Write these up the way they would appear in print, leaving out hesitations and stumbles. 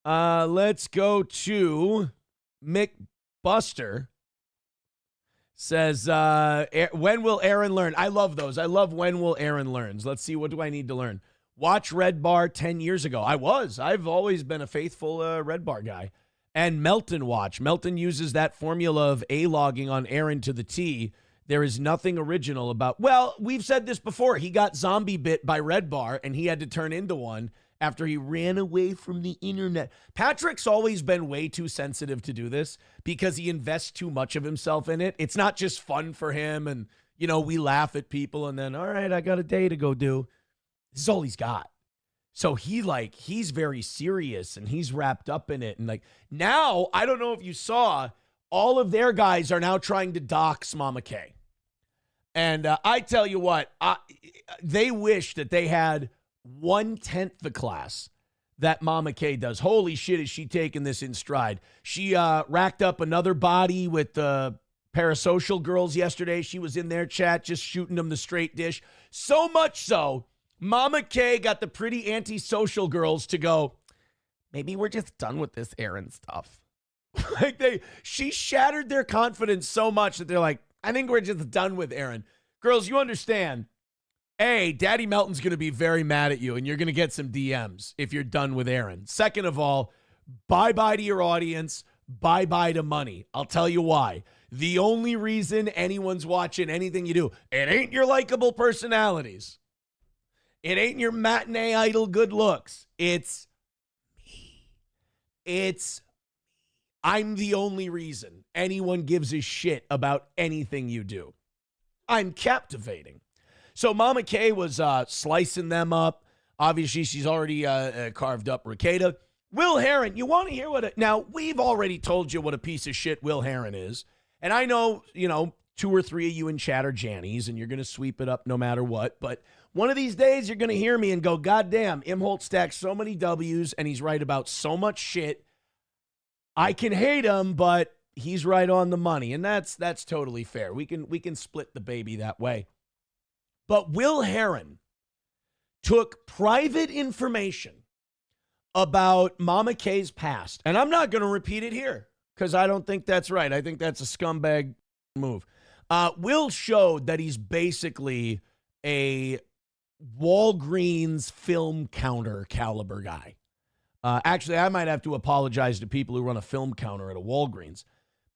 Let's go to Mick Buster. Says, when will Aaron learn? I love those. I love when will Aaron learns. Let's see, what do I need to learn? Watch Red Bar 10 years ago. I've always been a faithful Red Bar guy. And Melton watch. Melton uses that formula of A-logging on Aaron to the T. There is nothing original about, well, we've said this before. He got zombie bit by Red Bar, and he had to turn into one after he ran away from the internet. Patrick's always been way too sensitive to do this because he invests too much of himself in it. It's not just fun for him, and, we laugh at people, and then, all right, I got a day to go do. This is all he's got. So he's very serious, and he's wrapped up in it. And, now, I don't know if you saw, all of their guys are now trying to dox Mama K. And I tell you what, they wish that they had 1/10 the class that Mama K does. Holy shit, is she taking this in stride. She racked up another body with the parasocial girls yesterday. She was in their chat just shooting them the straight dish. So much so, Mama K got the pretty antisocial girls to go, maybe we're just done with this Aaron stuff. She shattered their confidence so much that they're like, I think we're just done with Aaron. Girls, you understand. A, Daddy Melton's going to be very mad at you, and you're going to get some DMs if you're done with Aaron. Second of all, bye-bye to your audience, bye-bye to money. I'll tell you why. The only reason anyone's watching anything you do, it ain't your likable personalities. It ain't your matinee idol good looks. It's me. I'm the only reason anyone gives a shit about anything you do. I'm captivating. So Mama K was slicing them up. Obviously, she's already carved up Rekieta. Will Herron, you want to hear now, we've already told you what a piece of shit Will Herron is. And I know, 2 or 3 of you in chat are Jannies, and you're going to sweep it up no matter what. But one of these days, you're going to hear me and go, God damn, Imholt stacks so many W's, and he's right about so much shit. I can hate him, but he's right on the money. And that's totally fair. We can split the baby that way. But Will Herron took private information about Mama K's past. And I'm not going to repeat it here because I don't think that's right. I think that's a scumbag move. Will showed that he's basically a Walgreens film counter caliber guy. Actually, I might have to apologize to people who run a film counter at a Walgreens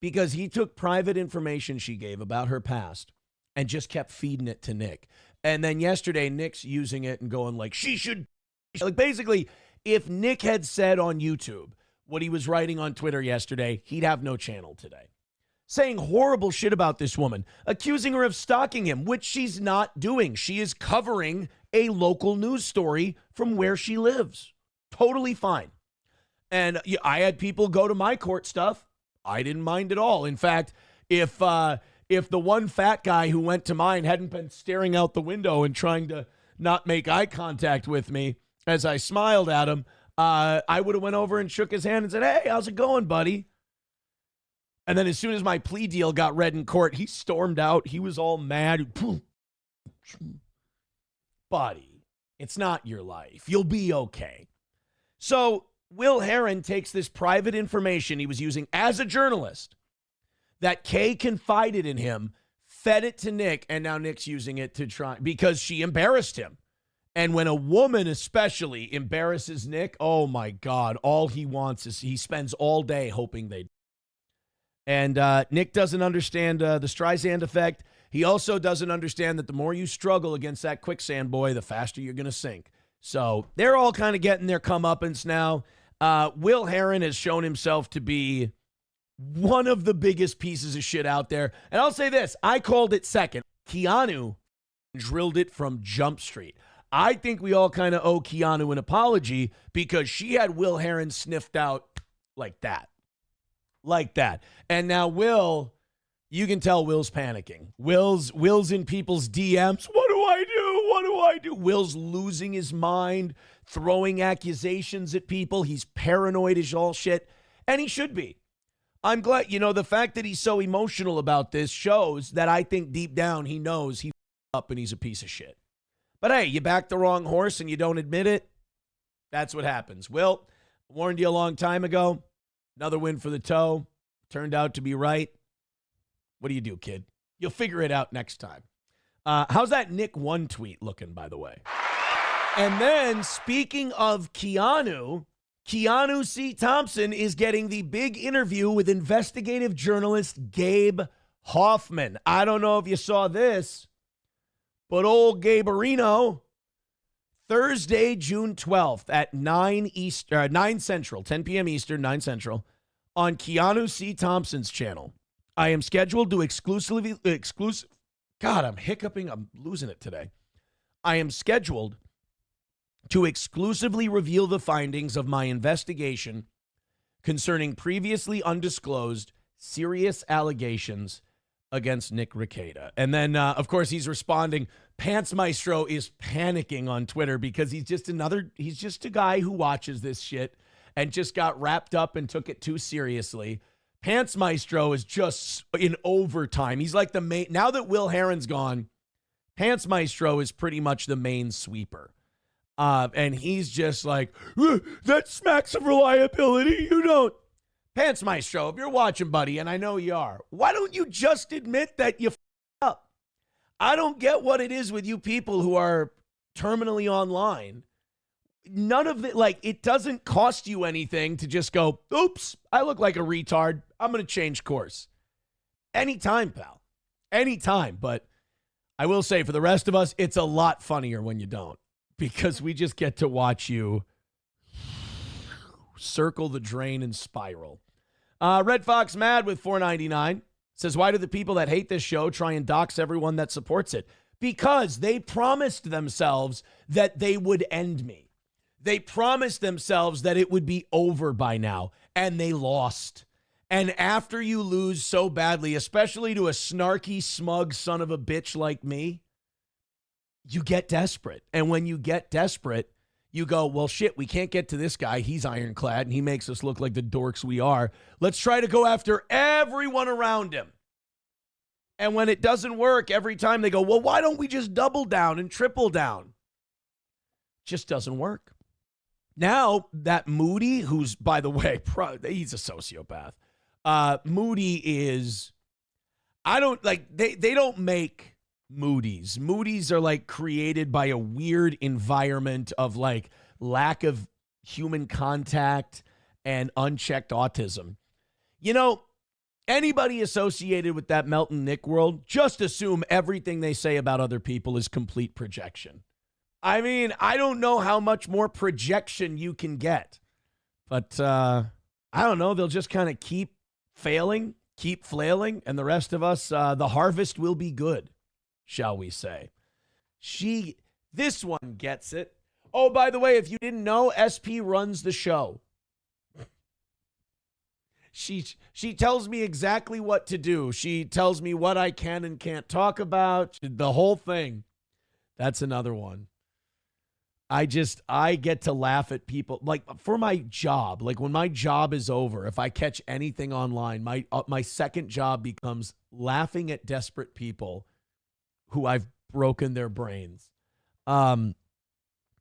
because he took private information she gave about her past and just kept feeding it to Nick. And then yesterday, Nick's using it and going she should. Basically, if Nick had said on YouTube what he was writing on Twitter yesterday, he'd have no channel today. Saying horrible shit about this woman, accusing her of stalking him, which she's not doing. She is covering a local news story from where she lives. Totally fine. And I had people go to my court stuff. I didn't mind at all. In fact, if the one fat guy who went to mine hadn't been staring out the window and trying to not make eye contact with me as I smiled at him, I would have went over and shook his hand and said, hey, how's it going, buddy? And then as soon as my plea deal got read in court, he stormed out. He was all mad. Buddy, it's not your life. You'll be okay. So Will Herron takes this private information he was using as a journalist that Kay confided in him, fed it to Nick, and now Nick's using it to try because she embarrassed him. And when a woman especially embarrasses Nick, oh my God, all he wants is he spends all day hoping they. And Nick doesn't understand the Streisand effect. He also doesn't understand that the more you struggle against that quicksand boy, the faster you're going to sink. So they're all kind of getting their comeuppance now. Will Herron has shown himself to be one of the biggest pieces of shit out there. And I'll say this, I called it second. Keanu drilled it from Jump Street. I think we all kind of owe Keanu an apology because she had Will Herron sniffed out like that. Like that. And now Will, you can tell Will's panicking. Will's in people's DMs. What do I do? What do I do? Will's losing his mind, throwing accusations at people. He's paranoid as all shit. And he should be. I'm glad, the fact that he's so emotional about this shows that I think deep down he knows he's up and he's a piece of shit. But hey, you back the wrong horse and you don't admit it. That's what happens. Will Warned you a long time ago. Another win for the toe. Turned out to be right. What do you do, kid? You'll figure it out next time. How's that Nick 1 tweet looking, by the way? And then, speaking of Keanu C. Thompson is getting the big interview with investigative journalist Gabe Hoffman. I don't know if you saw this, but old Gaberino, Thursday, June 12th at 9 Central, 10 p.m. Eastern, 9 Central, on Keanu C. Thompson's channel. I am scheduled to God, I'm hiccuping. I'm losing it today. I am scheduled to exclusively reveal the findings of my investigation concerning previously undisclosed serious allegations against Nick Rekieta. And then, of course, he's responding. Pants Maestro is panicking on Twitter because he's just a guy who watches this shit and just got wrapped up and took it too seriously. Pants Maestro is just in overtime. He's like the main, now that Will Herron's gone, Pants Maestro is pretty much the main sweeper. And he's just like, that smacks of reliability. You don't. Pants Maestro, if you're watching, buddy, and I know you are, why don't you just admit that you up? I don't get what it is with you people who are terminally online. None of it, like, it doesn't cost you anything to just go, oops, I look like a retard. I'm going to change course. Anytime, pal. Anytime. But I will say, for the rest of us, it's a lot funnier when you don't, because we just get to watch you circle the drain and spiral. Red Fox Mad with $4.99 says, why do the people that hate this show try and dox everyone that supports it? Because they promised themselves that they would end me. They promised themselves that it would be over by now, and they lost. And after you lose so badly, especially to a snarky, smug son of a bitch like me, you get desperate. And when you get desperate, you go, well, shit, we can't get to this guy. He's ironclad, and he makes us look like the dorks we are. Let's try to go after everyone around him. And when it doesn't work, every time they go, well, why don't we just double down and triple down? Just doesn't work. Now, that Moody, who's, by the way, he's a sociopath. Moody is, I don't, like, they don't make Moody's. Moody's are, like, created by a weird environment of, like, lack of human contact and unchecked autism. You know, anybody associated with that Melton Nick world, just assume everything they say about other people is complete projection. I mean, I don't know how much more projection you can get, but I don't know. They'll just kind of keep failing, keep flailing, and the rest of us, the harvest will be good, shall we say. This one gets it. Oh, by the way, if you didn't know, SP runs the show. She tells me exactly what to do. She tells me what I can and can't talk about, the whole thing. That's another one. I get to laugh at people, like, for my job. Like, when my job is over, if I catch anything online, my second job becomes laughing at desperate people who I've broken their brains.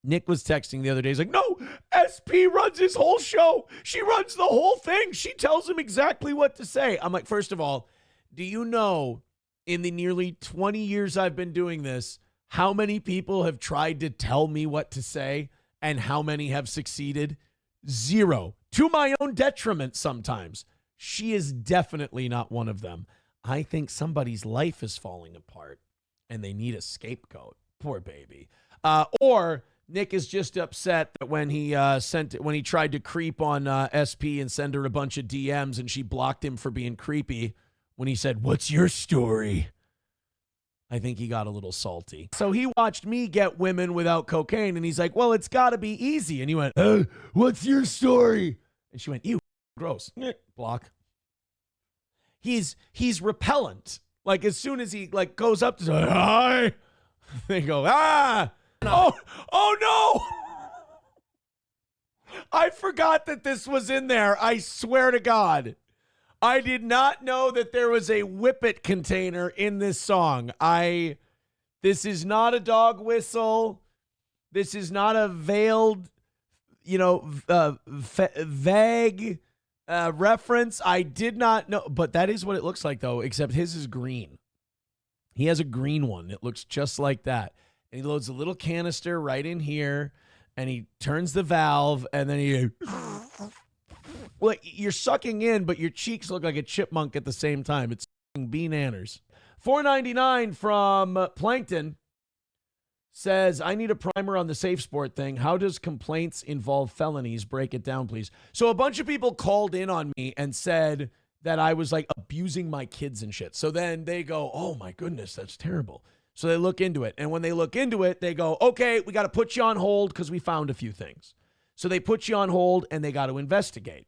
Nick was texting the other day. He's like, no, SP runs his whole show. She runs the whole thing. She tells him exactly what to say. I'm like, first of all, do you know, in the nearly 20 years I've been doing this, how many people have tried to tell me what to say and how many have succeeded? Zero. To my own detriment sometimes. She is definitely not one of them. I think somebody's life is falling apart and they need a scapegoat. Poor baby. Or Nick is just upset that when he tried to creep on SP and send her a bunch of DMs and she blocked him for being creepy when he said, "What's your story?" I think he got a little salty. So he watched me get women without cocaine, and he's like, well, it's got to be easy. And he went, what's your story? And she went, ew, gross. Block. He's repellent. Like, as soon as he, like, goes up to say, hi, they go, ah. Oh, no. I forgot that this was in there. I swear to God. I did not know that there was a Whippet container in this song. This is not a dog whistle. This is not a veiled vague reference. I did not know, but that is what it looks like, though, except his is green. He has a green one. It looks just like that. And he loads a little canister right in here, and he turns the valve, and then he... Well, you're sucking in, but your cheeks look like a chipmunk at the same time. It's bean-anners. $4.99 from Plankton says, I need a primer on the SafeSport thing. How does complaints involve felonies? Break it down, please. So a bunch of people called in on me and said that I was like abusing my kids and shit. So then they go, oh my goodness, that's terrible. So they look into it. And when they look into it, they go, okay, we got to put you on hold because we found a few things. So they put you on hold and they got to investigate.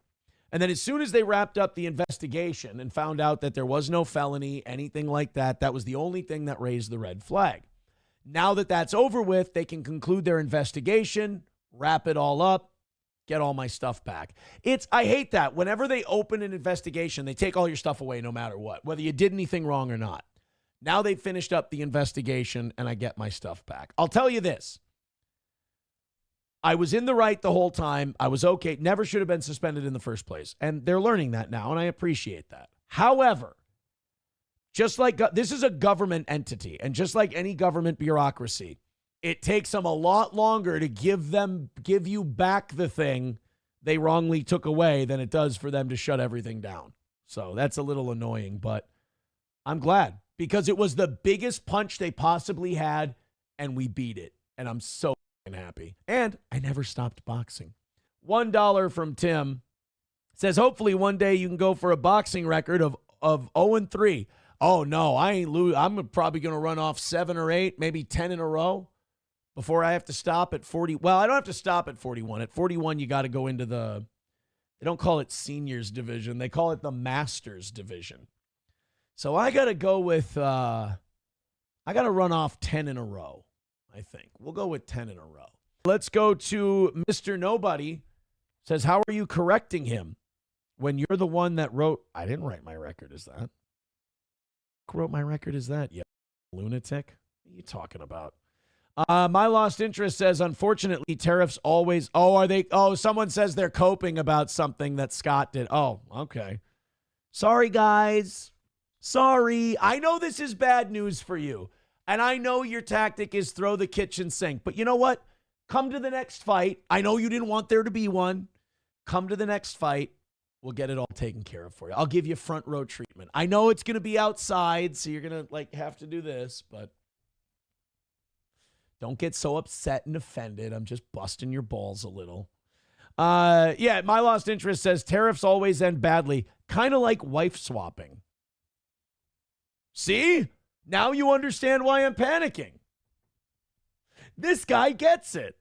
And then as soon as they wrapped up the investigation and found out that there was no felony, anything like that, that was the only thing that raised the red flag. Now that that's over with, they can conclude their investigation, wrap it all up, get all my stuff back. I hate that. Whenever they open an investigation, they take all your stuff away no matter what, whether you did anything wrong or not. Now they've finished up the investigation and I get my stuff back. I'll tell you this. I was in the right the whole time. I was okay. Never should have been suspended in the first place. And they're learning that now, and I appreciate that. However, just like this is a government entity, and just like any government bureaucracy, it takes them a lot longer to give you back the thing they wrongly took away than it does for them to shut everything down. So that's a little annoying, but I'm glad because it was the biggest punch they possibly had, and we beat it. And I'm so happy. And I never stopped boxing. $1 from Tim says, hopefully one day you can go for a boxing record of 0-3. Oh, no, I ain't lose. I'm probably going to run off 7 or 8, maybe 10 in a row before I have to stop at 40. Well, I don't have to stop at 41. At 41, you got to go into they don't call it seniors division. They call it the masters division. So I got to go with, I got to run off 10 in a row. I think we'll go with 10 in a row. Let's go to Mr. Nobody. Says, how are you correcting him when you're the one that wrote? I didn't write my record as that. Who wrote my record as that? Yeah, lunatic. What are you talking about? My lost interest says, unfortunately, tariffs always. Oh, are they? Oh, someone says they're coping about something that Scott did. Oh, okay. Sorry, guys. Sorry. I know this is bad news for you. And I know your tactic is throw the kitchen sink. But you know what? Come to the next fight. I know you didn't want there to be one. Come to the next fight. We'll get it all taken care of for you. I'll give you front row treatment. I know it's going to be outside, so you're going to have to do this. But don't get so upset and offended. I'm just busting your balls a little. Yeah, my lost interest says tariffs always end badly. Kind of like wife swapping. See? Now you understand why I'm panicking. This guy gets it.